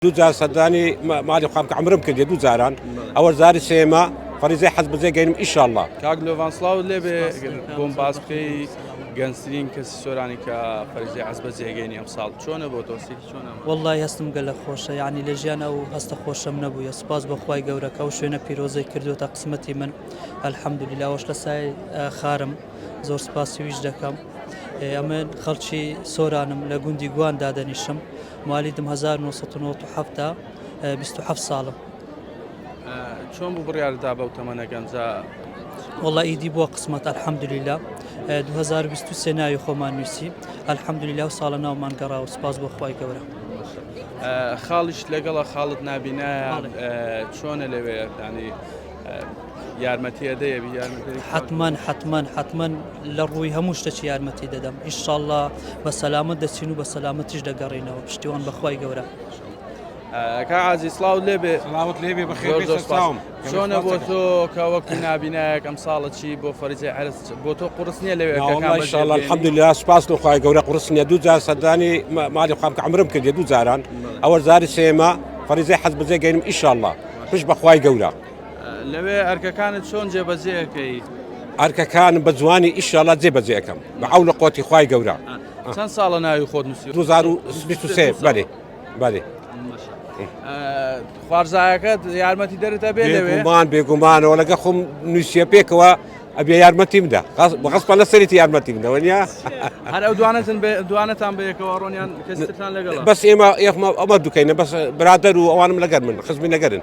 دوزار صدقني مالي خامك عمرم كردي دوزاران اول زاري سيما فريزي حزب زي قايم ان شاء الله كاغلو فانسلاو لي بومباسكي گەنجترین کەسی سۆرانی کە فەرزی حەزبە جێگەینی ئەمساڵ چۆنە بۆ تۆسیری چۆنە؟ والله هەستم گەلە خۆشە یعنی لە ژیان ئەو هەستە خۆشەم نەبووە سپاس بەخوای گەورەکە و شوێنە پیرۆزەی کردوتە قسمەتی من الحەمدولله ئەوش لە سای خارم زۆر سپاسی ویش دەکەم ئەمن خەڵکی سۆرانم لە گوندی گوان دادەنیشم موالیدم 1997 27 ساڵم چۆن بوو بڕیاردا بەو تەمەنەکەمجا والله ئیدی بووە قسمەت الحەمدولله 2023 ناوی خۆمان نووسی الحەمدولله و ساڵە ناومان گەڕاوە سپاس بەخوای گەورە خاڵیش لەگەڵە خاڵت نابینە چۆنە لەوێ ینی یارمەتی ئەدەیە حتمما لە ڕووی هەموو شتێکی یارمەتی دەدەم ئینشاءالله بە سەلامەت دەچین و بە سەلامەتیش دەگەڕینەوە پشتیوان بەخوای گەورە کاعازی سلااو لێبێ سلاوت لێبێ بەخێر چۆنە بۆ تۆ کە وەکو نابینایەک ئەم ساڵەکی بۆ فەرزی عەرز بۆ تۆ قورس نییە لەوێ ان شاء الله الحمدلله سپاس لەخوای گەورە قورس نییە دوجار صدقني مالي خامك عمرم كردي دوزاران اول زاري سيما فريزي حزب زي قايم ان شاء الله پشت بەخوای گەورە لەوێ ئەرکەکانت چۆن جێبەجێەکەی ئەرکەکان بە جوانی ان شاء الله جێبەجێەکەم بەعەونە قوتی خوای گەورە چەند ساڵە ناوی خۆت نووسی 2023 بەێ خوارزایەکەت یارمەتی دەرتە بێ لەوێ بێگومانەوە لەگە خۆم نووسە پێکەوە ئەبێ یارمەتیم بدە بەخەسپە لە سەرێتی یارمەتی بدەوە نیە هەر ئەو دوانەتان بەیەکەوە ڕۆنیان کەستان لەگەڵ بەس ئێمە ئەمە دوکەینە بەس برادەر و ئەوانم لەگەر من خزمی نەگەرن